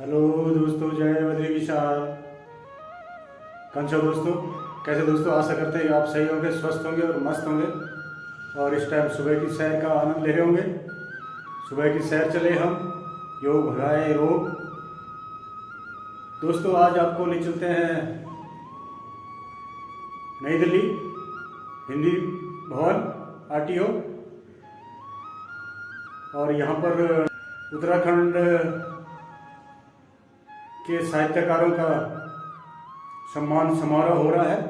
Hello दोस्तों, जय बद्री विशाल। कंचो दोस्तों, कैसे दोस्तों? आशा करते हैं कि आप सही होंगे, स्वस्थ होंगे और मस्त होंगे और इस टाइम सुबह की सैर का आनंद ले रहे होंगे। सुबह की सैर चले हम, योग भगाए रोग। दोस्तों, आज आपको ले चलते हैं नई दिल्ली हिंदी भवन आरटीओ। और यहाँ पर उत्तराखंड के साहित्यकारों का सम्मान समारोह हो रहा है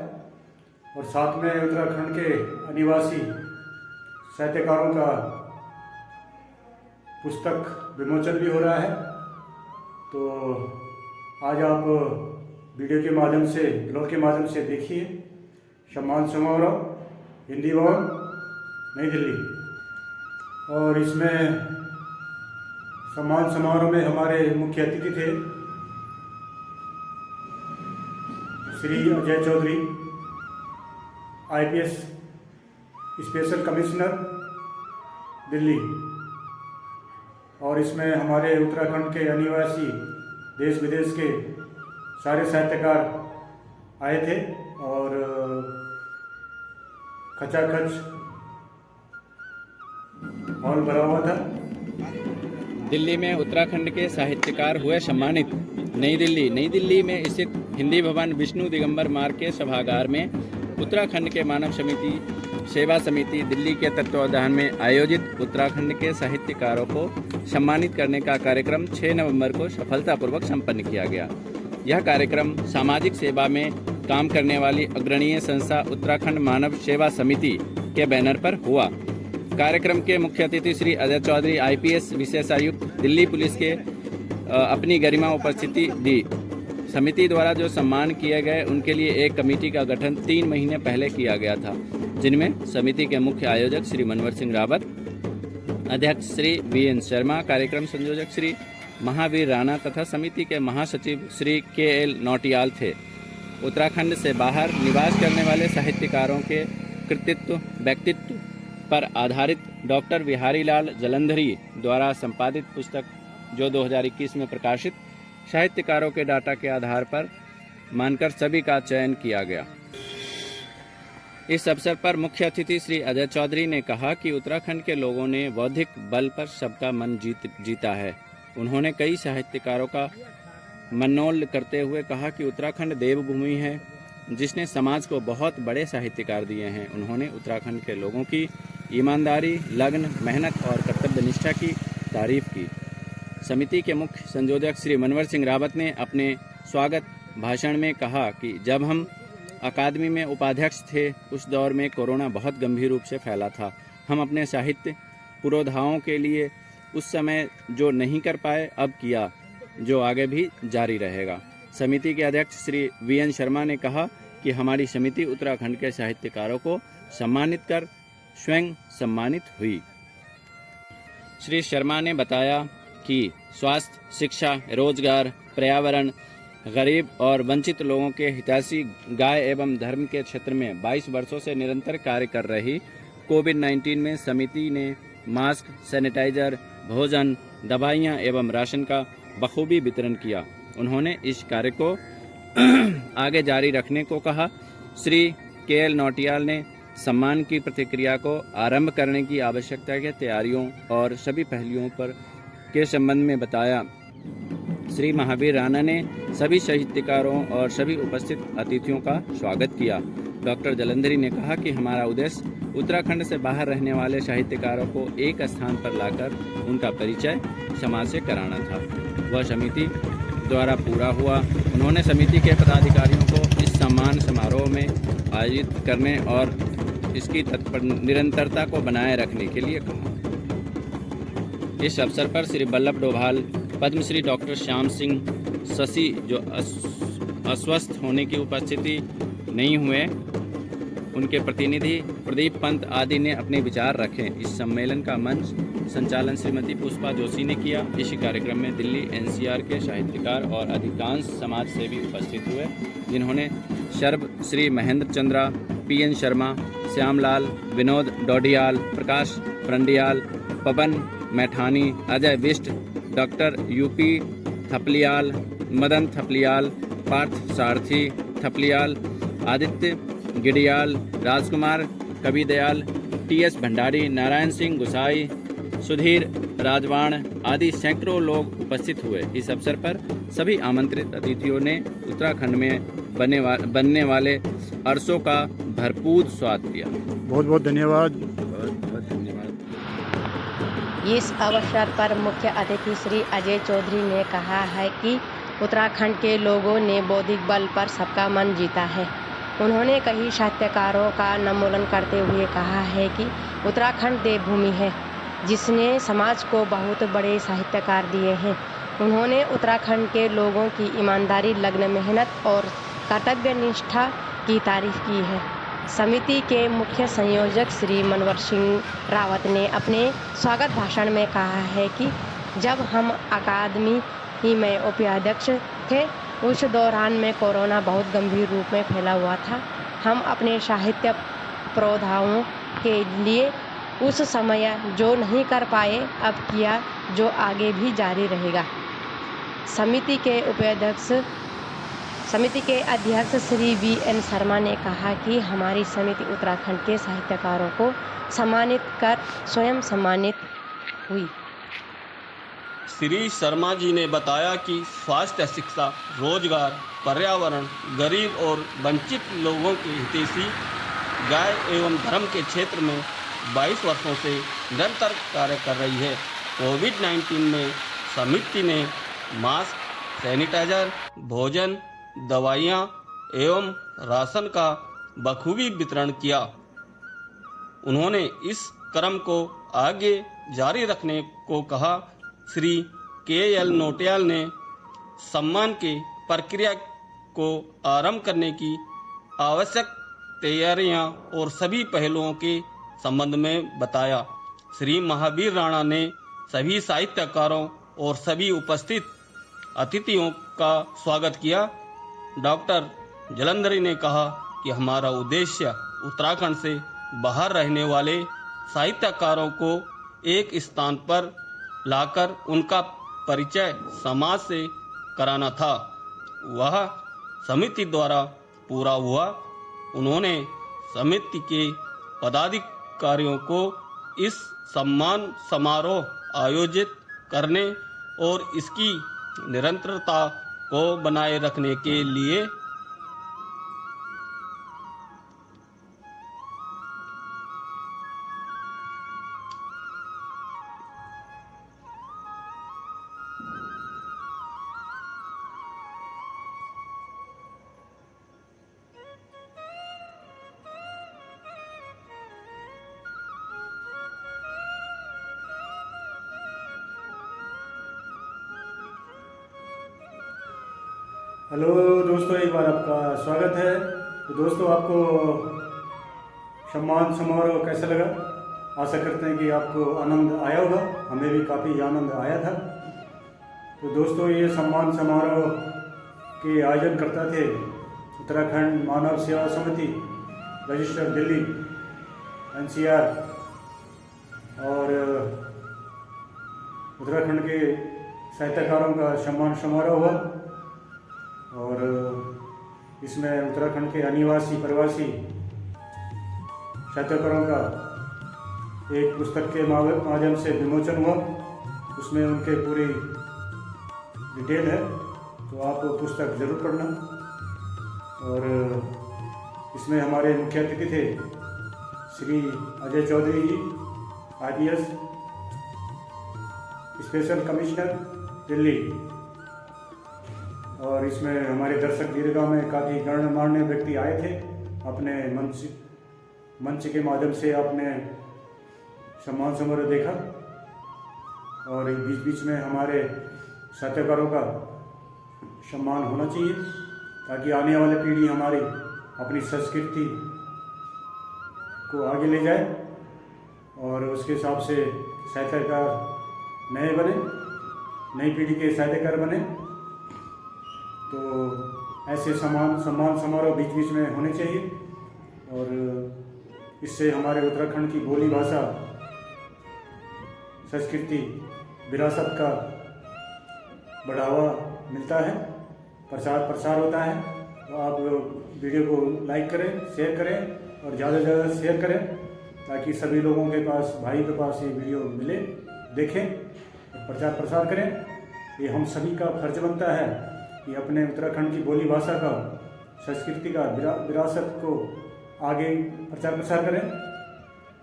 और साथ में उत्तराखंड के अनिवासी साहित्यकारों का पुस्तक विमोचन भी हो रहा है। तो आज आप वीडियो के माध्यम से, ब्लॉग के माध्यम से देखिए सम्मान समारोह हिंदी भवन नई दिल्ली। और इसमें सम्मान समारोह में हमारे मुख्य अतिथि थे Shri Ajay Chaudhary, IPS special commissioner Delhi. और इसमें हमारे उत्तराखंड के अनिवासी देश विदेश के सारे साहित्यकार आए थे और खचाखच हॉल भरा हुआ था। दिल्ली में उत्तराखंड के साहित्यकार हुए सम्मानित। नई दिल्ली में स्थित हिंदी भवन विष्णु दिगंबर मार्ग के सभागार में उत्तराखंड के मानव समिति सेवा समिति दिल्ली के तत्वावधान में आयोजित उत्तराखंड के साहित्यकारों को सम्मानित करने का कार्यक्रम 6 नवंबर को सफलतापूर्वक संपन्न किया गया। यह कार्यक्रम सामाजिक सेवा में काम करने वाली अग्रणीय संस्था उत्तराखंड मानव सेवा समिति के बैनर पर हुआ। कार्यक्रम के मुख्य अतिथि श्री अजय चौधरी, आईपीएस विशेषायुक्त दिल्ली पुलिस के अपनी गरिमा उपस्थिति दी। समिति द्वारा जो सम्मान किए गए उनके लिए एक कमेटी का गठन 3 महीने पहले किया गया था, जिनमें समिति के मुख्य आयोजक श्री मनोहर सिंह रावत, अध्यक्ष श्री वीएन शर्मा, कार्यक्रम संयोजक श्री महावीर राणा तथा समिति के महासचिव श्री केएल नौटियाल थे। उत्तराखंड से बाहर निवास करने वाले साहित्यकारों के कृतित्व व्यक्तित्व पर आधारित डॉक्टर बिहारी लाल जलंधरी द्वारा संपादित पुस्तक, जो 2021 में प्रकाशित, साहित्यकारों के डाटा के आधार पर मानकर सभी का चयन किया गया। इस अवसर पर मुख्य अतिथि श्री अजय चौधरी ने कहा कि उत्तराखंड के लोगों ने बौद्धिक बल पर सबका मन जीता है। उन्होंने कई साहित्यकारों का मनोल्ल करते हुए कहा कि उत्तराखंड देवभूमि है जिसने समाज को बहुत बड़े साहित्यकार दिए हैं। उन्होंने उत्तराखंड के लोगों की ईमानदारी, लगन, मेहनत और कर्तव्यनिष्ठा की तारीफ की। समिति के मुख्य संयोजक श्री मनोहर सिंह रावत ने अपने स्वागत भाषण में कहा कि जब हम अकादमी में उपाध्यक्ष थे उस दौर में कोरोना बहुत गंभीर रूप से फैला था। हम अपने साहित्य पुरोधाओं के लिए उस समय जो नहीं कर पाए अब किया, जो आगे भी जारी रहेगा। समिति के अध्यक्ष श्री वीएन शर्मा ने कहा कि हमारी समिति उत्तराखंड के साहित्यकारों को सम्मानित कर स्वयं सम्मानित हुई। श्री शर्मा ने बताया कि स्वास्थ्य, शिक्षा, रोजगार, पर्यावरण, गरीब और वंचित लोगों के हितैषी गाय एवं धर्म के क्षेत्र में 22 वर्षों से निरंतर कार्य कर रही कोविड-19 में समिति ने मास्क, सैनिटाइजर, भोजन, दवाइयां एवं राशन का बखूबी वितरण किया। उन्होंने इस कार्य को आगे जारी रखने को कहा। श्री केएल नौटियाल ने सम्मान की प्रतिक्रिया को आरंभ करने की आवश्यकता के तैयारियों और सभी पहलुओं पर के संबंध में बताया। श्री महावीर राणा ने सभी साहित्यकारों और सभी उपस्थित अतिथियों का स्वागत किया। डॉक्टर जलंधरी ने कहा कि हमारा उद्देश्य उत्तराखंड से बाहर रहने वाले साहित्यकारों को एक स्थान पर लाकर उनका परिचय समाज से कराना था। वह समिति द्वारा पूरा हुआ। उन्होंने समिति के पदाधिकारियों को इस सम्मान समारोह में आयोजित करने और इसकी निरंतरता को बनाए रखने के लिए कहा। इस अवसर पर श्री बल्लभ डोभाल, पद्मश्री डॉक्टर श्याम सिंह शशि, जो अस्वस्थ होने की उपस्थिति नहीं हुए, उनके प्रतिनिधि प्रदीप पंत आदि ने अपने विचार रखे। इस सम्मेलन का मंच संचालन श्रीमती पुष्पा जोशी ने किया। इस कार्यक्रम में दिल्ली एनसीआर के साहित्यकार और अधिकांश समाज सेवी उपस्थित हुए, जिन्होंने शर्ब श्री महेंद्र चंद्रा, पीएन शर्मा, श्यामलाल, विनोद डोडियाल, प्रकाश फ्रंडियाल, पवन मैठानी, अजय बिष्ट, डॉक्टर यूपी थपलियाल, मदन थपलियाल, पार्थ सारथी थपलियाल, आदित्य गिडियाल, राजकुमार कवि दयाल, टी.एस. भंडारी, नारायण सिंह गुसाई, सुधीर राजवाण आदि सैकड़ों लोग उपस्थित हुए। इस अवसर पर सभी आमंत्रित अतिथियों ने उत्तराखंड में बनने वाले अरसों का भरपूर स्वाद लिया। बहुत बहुत धन्यवाद। बहुत बहुत धन्यवाद। इस अवसर पर मुख्य अतिथि श्री अजय चौधरी ने कहा है कि उत्तराखंड के लोगों ने बौद्धिक बल पर सबका मन जीता है। उन्होंने कई साहित्यकारों का नमूलन करते हुए कहा है कि उत्तराखंड देवभूमि है जिसने समाज को बहुत बड़े साहित्यकार दिए हैं। उन्होंने उत्तराखंड के लोगों की ईमानदारी, लगन मेहनत और कर्तव्य निष्ठा की तारीफ की है। समिति के मुख्य संयोजक श्री मनोहर सिंह रावत ने अपने स्वागत भाषण में कहा है कि जब हम अकादमी में उपाध्यक्ष थे उस दौरान में कोरोना बहुत गंभीर रूप में फैला हुआ था। हम अपने साहित्य पौधाओं के लिए उस समय जो नहीं कर पाए अब किया, जो आगे भी जारी रहेगा। समिति के अध्यक्ष श्री वी.एन. शर्मा ने कहा कि हमारी समिति उत्तराखंड के साहित्यकारों को सम्मानित कर स्वयं सम्मानित हुई। श्री शर्मा जी ने बताया कि स्वास्थ्य, शिक्षा, रोजगार, पर्यावरण, गरीब और वंचित लोगों के हितैषी गाय एवं धर्म के क्षेत्र में 22 वर्षों से निरंतर कार्य कर रही है। कोविड-19 में समिति ने मास्क, सैनिटाइजर, भोजन, दवाइयाँ एवं राशन का बखूबी वितरण किया। उन्होंने इस क्रम को आगे जारी रखने को कहा। श्री के.एल. नोटियाल ने सम्मान की प्रक्रिया को आरंभ करने की आवश्यक तैयारियां और सभी पहलुओं के संबंध में बताया। श्री महावीर राणा ने सभी साहित्यकारों और सभी उपस्थित अतिथियों का स्वागत किया। डॉक्टर जलंधरी ने कहा कि हमारा उद्देश्य उत्तराखंड से बाहर रहने वाले साहित्यकारों को एक स्थान पर लाकर उनका परिचय समाज से कराना था। वह समिति द्वारा पूरा हुआ। उन्होंने समिति के पदाधिकारियों को इस सम्मान समारोह आयोजित करने और इसकी निरंतरता को बनाए रखने के लिए हेलो दोस्तों, एक बार आपका स्वागत है। तो दोस्तों, आपको सम्मान समारोह कैसा लगा? आशा करते हैं कि आपको आनंद आया होगा। हमें भी काफ़ी आनंद आया था। तो दोस्तों, ये सम्मान समारोह के आयोजन करता थे उत्तराखंड मानव सेवा समिति, रजिस्टर दिल्ली, NCR, और उत्तराखंड के साहित्यकारों का सम्मान समारोह हुआ। और इसमें उत्तराखंड के अनिवासी प्रवासी साहित्यकारों का एक पुस्तक के माध्यम से विमोचन हुआ। उसमें उनके पूरी डिटेल है, तो आप वो पुस्तक जरूर पढ़ना। और इसमें हमारे मुख्य अतिथि थे श्री अजय चौधरी जी, IPS स्पेशल कमिश्नर दिल्ली। और इसमें हमारे दर्शक दीर्घा में काफ़ी गणमान्य व्यक्ति आए थे। अपने मंच के माध्यम से आपने सम्मान समारोह देखा। और बीच बीच में हमारे साहित्यकारों का सम्मान होना चाहिए, ताकि आने वाली पीढ़ी हमारी अपनी संस्कृति को आगे ले जाए और उसके हिसाब से साहित्यकार नए बने, नई पीढ़ी के साहित्यकार बने। तो ऐसे सम्मान समारोह बीच बीच में होने चाहिए। और इससे हमारे उत्तराखंड की बोली भाषा, संस्कृति, विरासत का बढ़ावा मिलता है, प्रसार होता है। तो आप वीडियो को लाइक करें, शेयर करें और ज़्यादा से ज़्यादा शेयर करें ताकि सभी लोगों के पास, भाई के पास ये वीडियो मिले, देखें, प्रसार करें। ये हम सभी का फर्ज बनता है कि अपने उत्तराखंड की बोली भाषा का, संस्कृति का, विरासत को आगे प्रसार करें।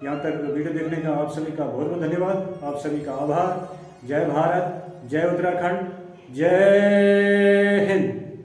यहाँ तक वीडियो देखने का आप सभी का बहुत बहुत धन्यवाद, आप सभी का आभार। जय भारत, जय उत्तराखंड, जय हिंद।